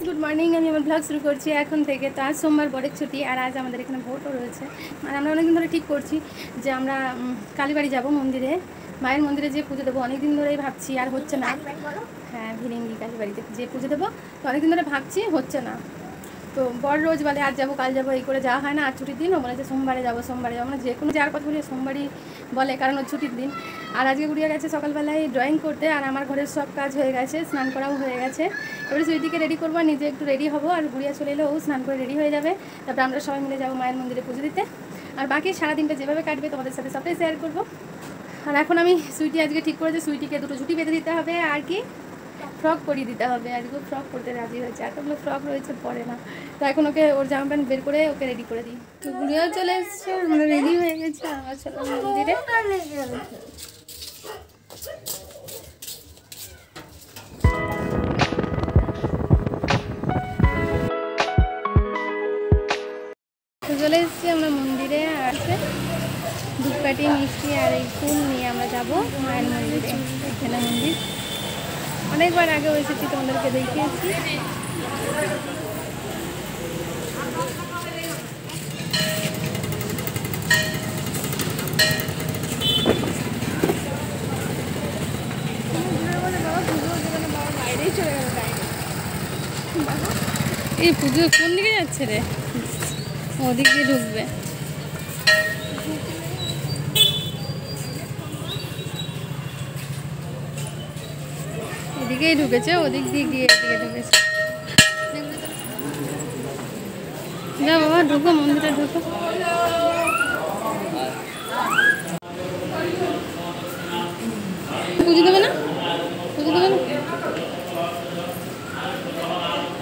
Good morning. আমি আমার blog শুরু করছি এখন থেকে। তো আজ সোমবার বড়ের ছুটি, আর আজ আমাদের এখানে ভোটও রয়েছে। আর আমরা অনেকদিন ধরে ঠিক করছি যে আমরা কালীবাড়ি যাব, মন্দিরে, মায়ের মন্দিরে যে পুজো দেবো। অনেকদিন ধরেই ভাবছি, আর হচ্ছে না। হ্যাঁ, ভিরিঙ্গি কালীবাড়িতে যে পুজো দেবো, তো অনেকদিন ধরে ভাবছি, হচ্ছে না। তো বড় রোজ বলে আজ যাবো কাল যাবো, এই করে যাওয়া হয় না। আর ছুটির দিন ও বলে যে সোমবারে যাবো সোমবারে যাবো। আমরা যে কোনো যাওয়ার কথা বলি সোমবারই বলে, কারণ ওর ছুটির দিন। আর আজকে গুড়িয়া গেছে সকালবেলায় ড্রয়িং করতে, আর আমার ঘরের সব কাজ হয়ে গেছে, স্নান করাও হয়ে গেছে। এবারে সুইটিকে রেডি করবো, নিজে একটু রেডি হবো, আর গুড়িয়া চলে এলেও স্নান করে রেডি হয়ে যাবে। তারপরে আমরা সবাই মিলে যাবো মায়ের মন্দিরে পুজো দিতে। আর বাকি সারাদিনটা যেভাবে কাটবে তোমাদের সাথে সবটাই শেয়ার করবো। আর এখন আমি সুইটি আজকে ঠিক করেছে, সুইটিকে দুটো ছুটি বেঁধে দিতে হবে, আর কি ফ্রক পরিয়ে দিতে হবে। আজকে ফ্রক পরতে রাজি হয়েছে, এতগুলো ফ্রক রয়েছে পরে না। তো এখন ওকে ওর জামা প্যান্ট বের করে ওকে রেডি করে দিই। তো গুড়িয়াও চলে এসছে, আমরা রেডি হয়ে গেছে, আমার ছোট মন্দিরে। চলে এসেছি আমরা মন্দিরে, আর ধূপকাঠি, মিষ্টি আর এই ফুল নিয়ে আমরা যাবো মায়ের মন্দিরে। এখানে মন্দির অনেকবার আগেও এসেছি, তোমাদেরকে দেখিয়েছি। এই পুজো কোন দিকে যাচ্ছে রে? ওদিক দিয়ে ঢুকবে। এদিকেই ঢুকেছে, ওদিক দিয়ে গিয়ে এদিকে ঢুকেছে। যা বাবা, ঢুকো মন্দিরে, ঢুকো। পুজো দেবে না? পুজো দেবে না?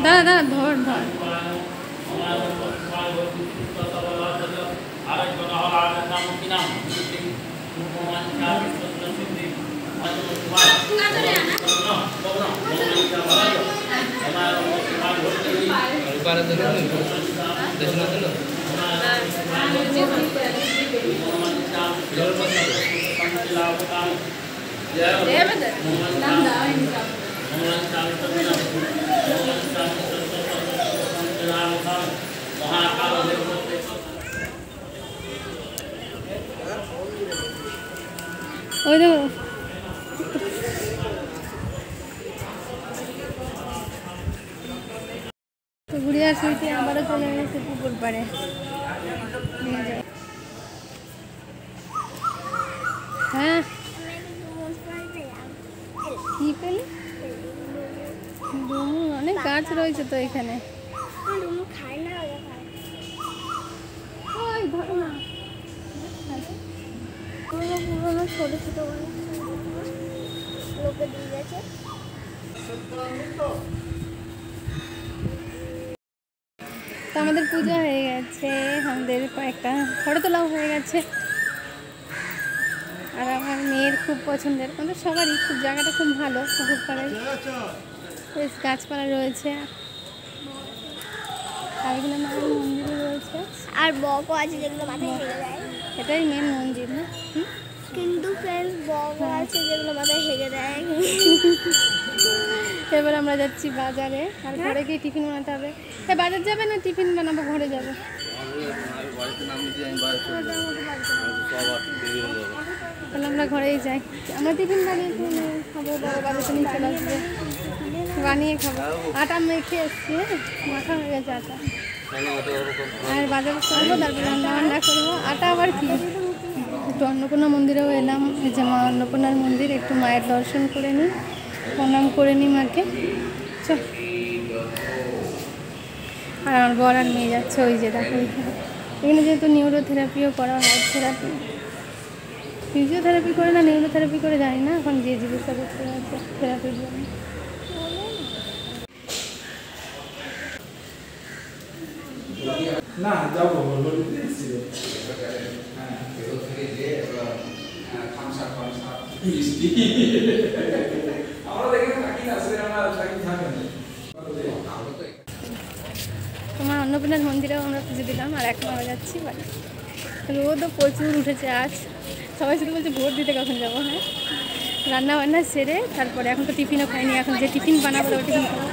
দাঁড়া দাঁড়া, ধর ধর। ওই দেখো, গুড়িয়া সুইটি আবারও চলে গেছে পুকুর পাড়ে। হ্যাঁ, কি পেলি? অনেক গাছ রয়েছে তো এখানে। পুরোনো ছোট ছোট লোকে দিয়ে গেছে। তো আমাদের পুজো হয়ে গেছে, আমাদের কয়েকটা ফটো তোলাও হয়ে গেছে। আর আমার মেয়ের খুব পছন্দের, আমাদের সবারই খুব, জায়গাটা খুব ভালো। পুকুর পাড়ায় বেশ গাছপালা রয়েছে, আর এখানে মায়ের মন্দিরও রয়েছে। আর বকও আছে যেগুলো মাথায় হেগে দেয়। এটাই মেন মন্দির না? কিন্তু ফ্রেন্ডস বকও আছে যেগুলো মাথায় হেগে দেয়। এবার আমরা যাচ্ছি বাজারে, আর ঘরে গিয়ে টিফিন বানাতে হবে। বাজার যাবে না টিফিন বানাবো? ঘরে যাবে। তাহলে আমরা ঘরেই যাই, আমরা টিফিন বানিয়ে খাবো। বড় বাজারে নিয়ে চলে আসবে, বানিয়ে খাবো। আটা মেখে এসছি, মাখা হয়ে গেছে আটা। আর বাজারে চলবো, তারপরে রান্না বান্না করবো। আটা আবার কি, একটু অন্নপূর্ণা মন্দিরেও এলাম, এই যে মা অন্নপূর্ণার মন্দির, একটু মায়ের দর্শন করে নিই, প্রণাম করে নিই মাকে। চল। আর আমার বর আর মেয়ে যাচ্ছে, ওই যে দেখো এখানে। এখানে যেহেতু নিউরোথেরাপিও করা হয়, থেরাপি, ফিজিওথেরাপি করে না নিউরোথেরাপি করে জানি না, এখন যে জিজ্ঞাসা করতে হচ্ছে থেরাপির জন্য। না যাবো বলতে এসেছিল। তোমার অন্নপূর্ণার মন্দিরেও আমরা পুজো দিলাম, আর এখন আমরা যাচ্ছি বাড়ি। রোদও প্রচুর উঠেছে আজ, সবাই শুধু বলছে ভোট দিতে কখন যাবো। হ্যাঁ, রান্না বান্না সেরে তারপরে এখন তো টিফিনও খাইনি, এখন যে টিফিন বানাবো ওই টিফিন খাবো।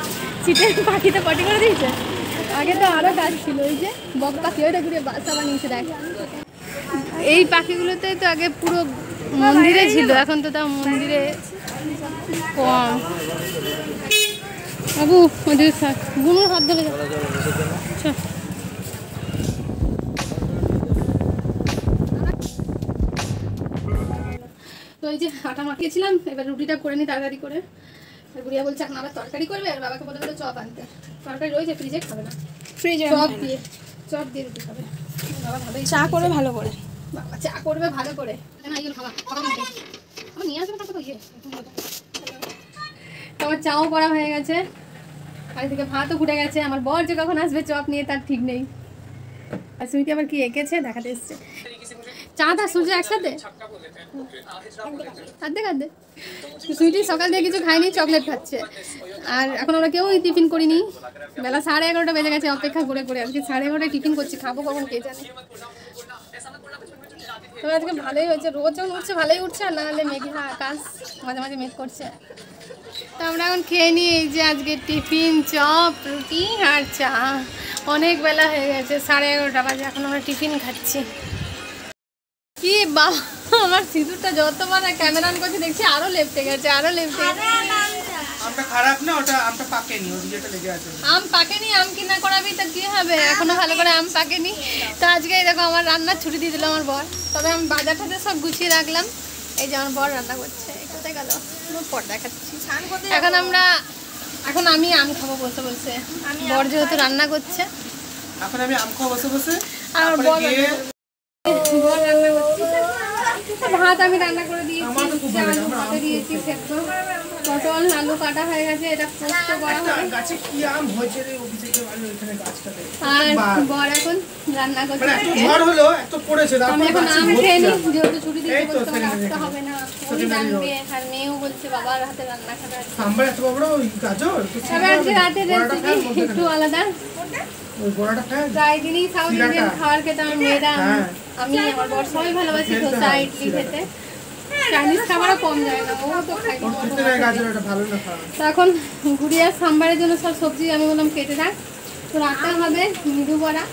সিটের পাখিতে পটি করে দিয়েছে, আগে তো আরও গাছ ছিল, ওই যে বক পাখি ওইটা ঘুরে বাসা বানিয়েছে দেখ। এই পাখিগুলোতে তো আগে পুরো মন্দিরে ছিল, এখন তো তাও মন্দিরে কম। বাবু ওদের থাক, বুনুর হাত ধরে যাচ্ছে। তো এই যে আটা মাখিয়েছিলাম, এবার রুটিটা করে নিই তাড়াতাড়ি করে। গুড়িয়া বলছে এখন আবার তরকারি করবে, আর বাবাকে বলে বলে চপ আনতে। তরকারি রয়েছে ফ্রিজে, খাবে না, ফ্রিজে চপ দিয়ে রুটি খাবে। বাবা ভালোই চা করে ভালো করে, বাবা চা করবে ভালো করে না, এইগুলো খাবা আমার নিয়ে আসবে। তো ইয়ে আমার চাও করা হয়ে গেছে, আর থেকে ভাতও ফুটে গেছে। আমার বর যে কখন আসবে চপ নিয়ে তার ঠিক নেই। আর সুইটি আবার কি এঁকেছে দেখাতে এসছে। চাঁদ আর সূর্য একসাথে কাঁদতে কাঁদতে। সুইটি সকাল দিয়ে কিছু খাইনি, চকলেট খাচ্ছে। আর এখন আমরা কেউ টিফিন করিনি, বেলা 11:30 বেজে গেছে অপেক্ষা করে করে। আজকে 11:30 টিফিন করছি, খাবো কখন কে জানে। তবে আজকে ভালোই হয়েছে, রোজ যখন উঠছে ভালোই উঠছে, আর না হলে মেঘলা আকাশ, মাঝে মাঝে মেঘ করছে। তো আমরা এখন খেয়ে নিই এই যে আজকে টিফিন, চপ রুটি আর চা। অনেক বেলা হয়ে গেছে, 11:30 বাজে, এখন আমরা টিফিন খাচ্ছি। কি বাবা, আমার সিঁদুরটা যতবার ক্যামেরা অন করছে দেখছি আরো লেপটে গেছে, আরো লেপটে গেছে। আমটা খারাপ না, ওটা আমটা পাকেনি, ওই যেটা লেগে আছে। আম পাকেনি, আম কিনা করাবি তো কি হবে, এখনো ভালো করে আম পাকেনি। তো আজকে এই দেখো আমার রান্নার ছুটি দিয়ে দিল আমার বর। তবে আমি বাজার টাজার সব গুছিয়ে রাখলাম। এই যে আমার বর রান্না করছে, কোথায় গেল পর দেখাচ্ছি। এখন আমি আম খাবো বসে বসে, বর যেহেতু রান্না করছে। এখন আমি আম খাবো বসে বসে, আর বর রান্না করছে। ভাত আমি রান্না করে দিয়েছি, আলু ভাতে দিয়েছি সেদ্ধ, পটল আলু কাটা হয়ে গেছে, এটা পোস্ত করা হবে। গাছে কি আম হয়েছে রে, অফিসে গিয়ে ভালো এখানে গাছটাতে। আর বর এখন রান্না করছে। মানে একটু ঝড় হলো, একটু পড়েছে, আমি তারপর এখন গাছে আম খেয়ে নিই, যেহেতু ছুটি দিতে এই তো বলতে সেখানে আসতে দেখি। হবে না, ওই জানবে। আর মেয়েও বলছে বাবার হাতে রান্না খাবে। সাম্বার এত বড় ওই গাজর, তবে আজকে রাতের রেসিপি একটু আলাদা। ওই বড়াটা খায়। প্রায় দিনই সাউথ ইন্ডিয়ান খাবার খেতে আমার মেয়েরা, হ্যাঁ। আমি আমার বর সবাই ভালোবাসি ধোসা ইডলি খেতে। চাইনিজ খাবারও কম যায় না, ও তো খাই। ওর খেতে নাই গাজর, এটা ভালো না খাওয়া। তো এখন গুড়িয়া সাম্বারের জন্য সব সবজি আমি বললাম কেটে রাখ। তো রাখতে হবে মৃদু বড়া,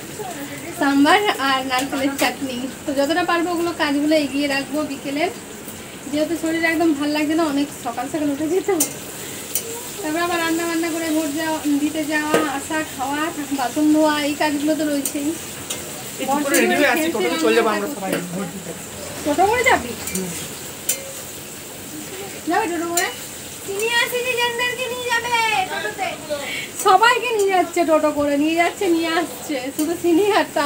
সাম্বার আর নারকেলের চাটনি। তো যতটা পারবো ওগুলো কাজগুলো এগিয়ে রাখবো বিকেলের, যেহেতু শরীর একদম ভালো লাগছে না, অনেক সকাল সকাল উঠে যেত। তারপরে আবার রান্না বান্না করে ভোট যাওয়া, দিতে যাওয়া, আসা, খাওয়া, বাসন ধোয়া, এই কাজগুলো তো রয়েছেই। টোটো করে যাবি? যাবে টোটো করে? সবাইকে নিয়ে যাচ্ছে টোটো করে, নিয়ে যাচ্ছে নিয়ে আসছে, শুধু সিনিয়র তো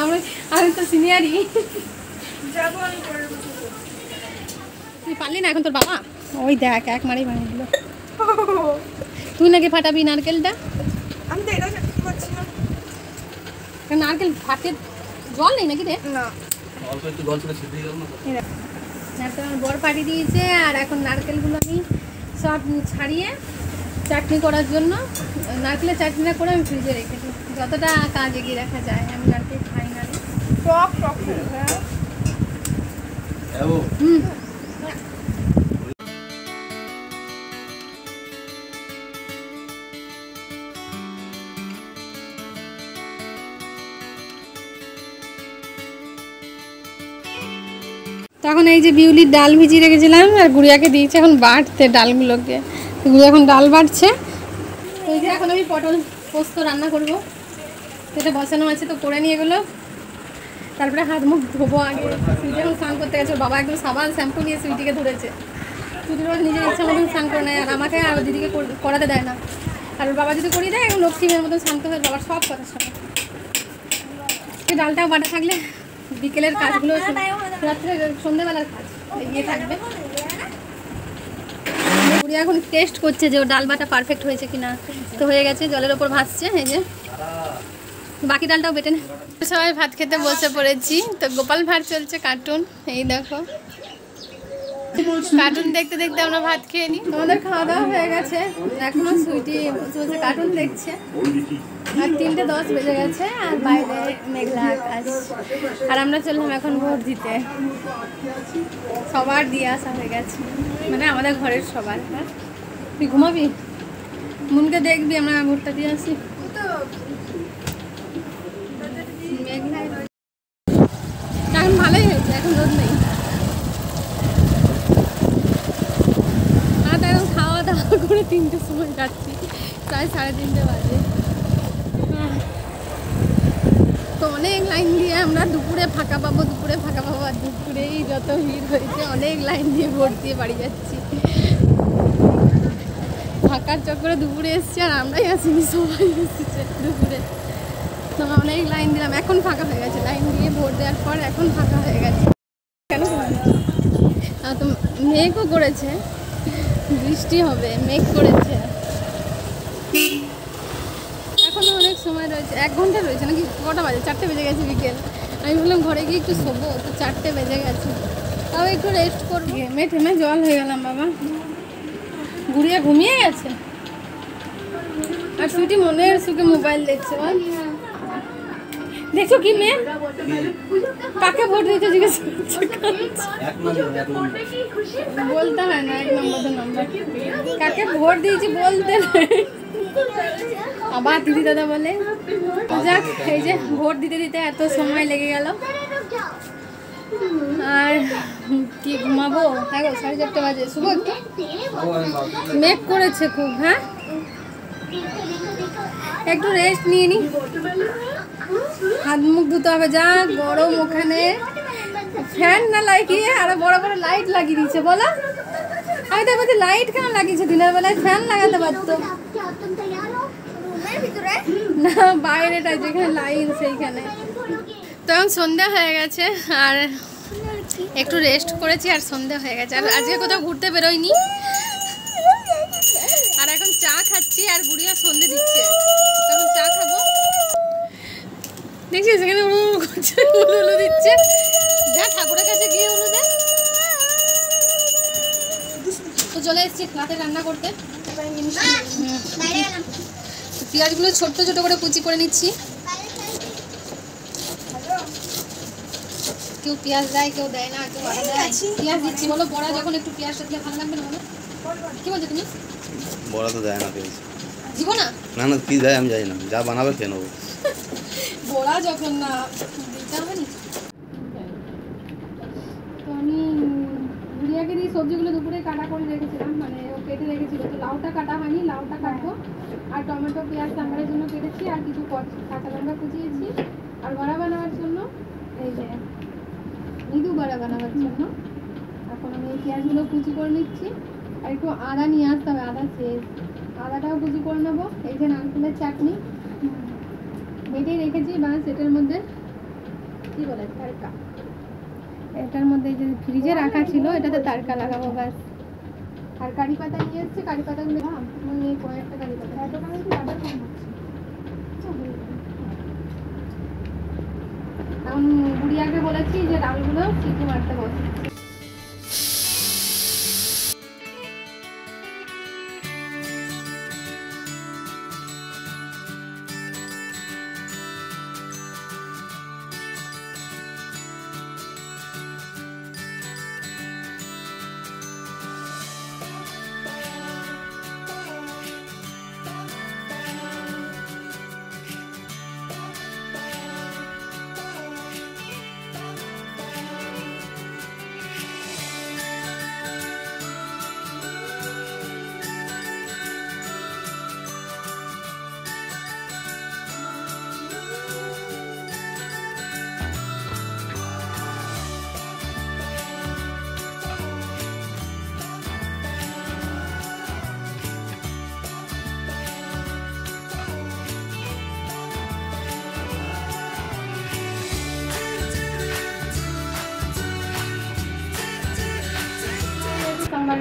আমি তো সিনিয়রই। তুই পারলি না এখন তোর বাবা? ওই দেখ এক মারি ভাঙে দিল। তুই নাকি ফাটাবি নারকেলটা? আমি তো এটা করতে পারছি না। নারকেল ফাটে জল নেই নাকি রে? না, অল্প একটু জল ছেড়ে ছিটিয়ে গেল না। নারকেল আমার বর পাঠিয়ে দিয়েছে, আর এখন নারকেলগুলো আমি সব ছাড়িয়ে চাটনি করার জন্য, নারকেলের চাটনিটা করে আমি ফ্রিজে রেখেছি, যতটা কাজ এগিয়ে রাখা যায়। আমি নারকেল খাই না। টক টক হ্যাঁ। হুম। তখন এই যে বিউলির ডাল ভিজিয়ে রেখেছিলাম, আর গুড়িয়াকে দিয়েছি এখন বাটতে ডালগুলোকে। গুড়িয়া এখন ডাল বাটছে। তো এই যে এখন আমি পটল পোস্ত রান্না করব, সেটা বসানো আছে, তো করে নিয়ে গেলো। তারপরে হাত মুখ ধোবো আগে। সুইটি এখন স্নান করতে গেছে, বাবা একদম সাবান শ্যাম্পু নিয়ে সুইটিকে ধরেছে। সুইটির বাবা নিজের ইচ্ছা মতন স্নান করে নেয়, আর আমাকে আর দিদিকে করাতে দেয় না। আর ওর বাবা যদি করিয়ে দেয় এখন লক্ষ্মীমের মতন শান্ত হয়ে বাবার সব কথা শোনে। ডালটাও বাটা থাকলে বিকেলের কাজগুলো, রাত্রে সন্ধ্যেবেলার কাজ এগিয়ে থাকবে। গুড়িয়া এখন টেস্ট করছে যে ওর ডাল বাটা পারফেক্ট হয়েছে কিনা। তো হয়ে গেছে, জলের ওপর ভাসছে। এই যে বাকি ডালটাও বেটে নে। সবাই ভাত খেতে বসে পড়েছি। তো গোপাল ভাঁড় চলছে কার্টুন, এই দেখো কার্টুন দেখতে দেখতে আমরা ভাত খেয়ে নিই। আমাদের খাওয়া দাওয়া হয়ে গেছে, এখনো সুইটি বসে বসে কার্টুন দেখছে। আর 3:10 বেজে গেছে আর বাইরে মেঘলা আকাশ। আর আমরা চললাম এখন ভোট দিতে। সবার দিয়ে আসা হয়ে গেছে, মানে আমাদের ঘরের সবার। হ্যাঁ তুই ঘুমাবি, মুনকে দেখবি আমরা ভোটটা দিয়ে আসি। এখন ভালোই হয়েছে, এখন রোদ নেই। আর এখন খাওয়া দাওয়া করে 3টের সময় যাচ্ছি, প্রায় 3:30 বাজে। তো অনেক লাইন দিয়ে আমরা দুপুরে ফাঁকা পাবো আর দুপুরেই যত ভিড় হয়েছে অনেক লাইন দিয়ে ভোট দিয়ে বাড়ি যাচ্ছি। ফাঁকার চক্করে দুপুরে এসছি আর আমরাই আসিনি, সবাই এসেছে দুপুরে। তো অনেক লাইন দিলাম, এখন ফাঁকা হয়ে গেছে। লাইন দিয়ে ভোট দেওয়ার পর এখন ফাঁকা হয়ে গেছে। কেন তো মেঘও করেছে, বৃষ্টি হবে, মেঘ করেছে। এখনো অনেক সময় রয়েছে, 1 ঘন্টা রয়েছে নাকি? কটা বাজে? 4টে বেজে গেছে বিকেল। আমি বললাম ঘরে গিয়ে একটু শোবো, তো 4টে বেজে গেছে। তাও একটু রেস্ট করবো। ঘেমে ঠেমে জল হয়ে গেলাম বাবা। গুড়িয়া ঘুমিয়ে গেছে আর সুইটি মনের সুখে মোবাইল দেখছে। দেখছো কি মেয়ে? কাকে ভোট দিতে জিজ্ঞেস করছে? বলতে হয় না 1 নম্বর 2 নম্বর। কাকে ভোট দিয়েছি বলতে আবার দিদি দাদা বলে। যাক, এই যে ভোট দিতে দিতে এত সময় লেগে গেল। আর কি ঘুমাবো? হ্যাঁ গো 4:30 বাজে। শুভ একটু মেঘ করেছে খুব। হ্যাঁ একটু রেস্ট নিয়ে নি, হাত মুখ ধুতে হবে। যা গরম ওখানে, ফ্যান না লাগিয়ে আর বড় বড় লাইট লাগিয়ে দিচ্ছে। বলো, আমি তো বলছি লাইট কেন লাগিয়েছে? দিনের বেলায় ফ্যান লাগাতে পারতো না, বাইরেটা যেখানে লাইন সেইখানে। তো এখন সন্ধ্যা হয়ে গেছে আর একটু রেস্ট করেছি আর সন্ধ্যা হয়ে গেছে। আর আজকে কোথাও ঘুরতে বেরোয়নি। আর এখন চা খাচ্ছি আর গুড়িয়া সন্ধ্যে দিচ্ছে, তখন চা খাবো। দেখছি সেখানে উড়ু করছে, উলু দিচ্ছে। যা ঠাকুরের কাছে গিয়ে উলু দে। তো চলে এসেছি রাতে রান্না করতে। পেঁয়াজগুলো ছোট্ট ছোট করে কুচি করে নিচ্ছি। কেউ পেঁয়াজ দেয়, কেউ দেয় না, কেউ আদা দেয়। পেঁয়াজ দিচ্ছি। বলো, বড়া যখন একটু পেঁয়াজটা দিলে ভালো লাগবে না? বলো কি বলছো তুমি? বড়া তো দেয় না পেঁয়াজ। দিব না? না না, কি দেয় আমি জানি না, যা বানাবে খেয়ে নেবো। বড়া যখন না দিতে হবে না। তো আমি গুড়িয়াকে দিয়ে সবজিগুলো দুপুরে কাটা করে রেখেছিলাম, মানে ও কেটে রেখেছিল। তো লাউটা কাটা হয়নি, লাউটা কাটবো। আর টমেটো পেঁয়াজ সাম্বারের জন্য কেটেছি, আর কিছু কাঁচা লঙ্কা কুচিয়েছি। আর বড়া বানাবার জন্য এই যে মৃদু বড়া বানাবার জন্য এখন আমি এই পেঁয়াজগুলো কুচি করে নিচ্ছি। আর একটু আদা নিয়ে আসতে হবে, আদা শেষ। আদাটাও কুচি করে নেবো। এই যে নারকেলের চাটনি বেটে রেখেছি, বাস এটার মধ্যে কি বলে তারকা, এটার মধ্যে যে ফ্রিজে রাখা ছিল এটাতে তারকা লাগাবো ব্যাস। আর কারি পাতা নিয়ে এসেছি, কারি পাতাগুলো নিয়ে কয়েকটা কারি পাতা এখন গুড়িয়াকে বলেছি যে ডালগুলো সিটি মারতে বসে।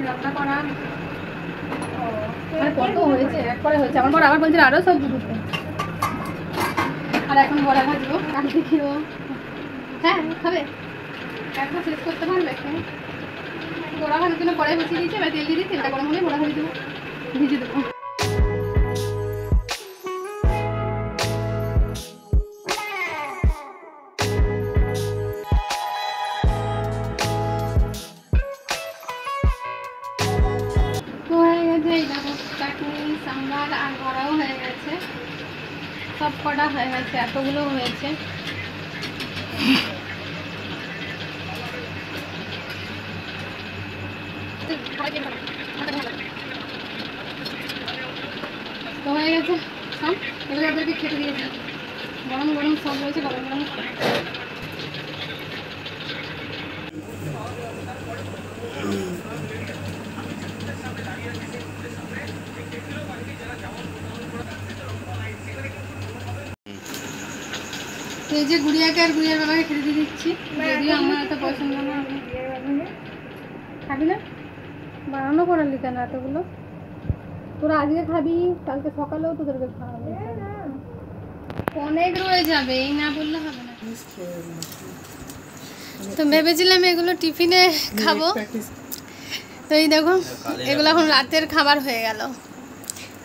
রান্না করা কত হয়েছে, একবারে হয়েছে। আমার বড় আবার বলছিল আরো সবজি দিতে। আর এখন বড়া ভাজবো, কালকে খেয়েও। হ্যাঁ খাবে, একবার শেষ করতে পারবে। বড়া ভাজার জন্য কড়াই বসিয়ে দিয়েছি, এবার তেল দিয়ে দিই। তেলটা গরম হলে বড়া ভেজে দেবো, ভিজে দেবো। মধ্যে এই দেখো চাটনি সাম্বার আর বড়াও হয়ে গেছে, সব কটা হয়ে গেছে, এতগুলো হয়েছে। তো হয়ে গেছে সব, এগুলো ওদেরকে খেতে দিয়েছি। গরম গরম সব রয়েছে, গরম গরম। এই যে গুড়িয়াকে আর গুড়িয়ার বাবাকে খেতে দিয়ে দিচ্ছি, যদিও আমার এত পছন্দ না। খাবি না? বানানো করালি কেন এতগুলো? তোরা আজকে খাবি, কালকে সকালেও তোদেরকে খাওয়াবে। অনেক রয়ে যাবে, এই না বললে হবে না। তো ভেবেছিলাম এগুলো টিফিনে খাবো, তো এই দেখো এগুলো এখন রাতের খাবার হয়ে গেল।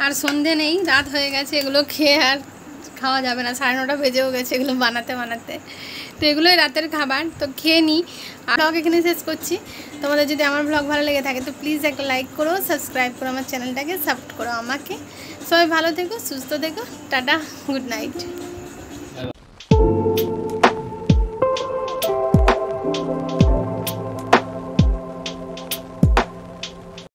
আর সন্ধে নেই, রাত হয়ে গেছে, এগুলো খেয়ে আর খাওয়া যাবে না, 9:30 বেজেও গেছে এগুলো বানাতে বানাতে। তো এগুলোই রাতের খাবার, তো খেয়ে নিই। আর ব্লগ এখানে শেষ করছি। তোমাদের যদি আমার ব্লগ ভালো লেগে থাকে তো প্লিজ একটা লাইক করো, সাবস্ক্রাইব করো, আমার চ্যানেলটাকে সাপোর্ট করো আমাকে। সবাই ভালো থেকো, সুস্থ থেকো, টাটা, গুড নাইট।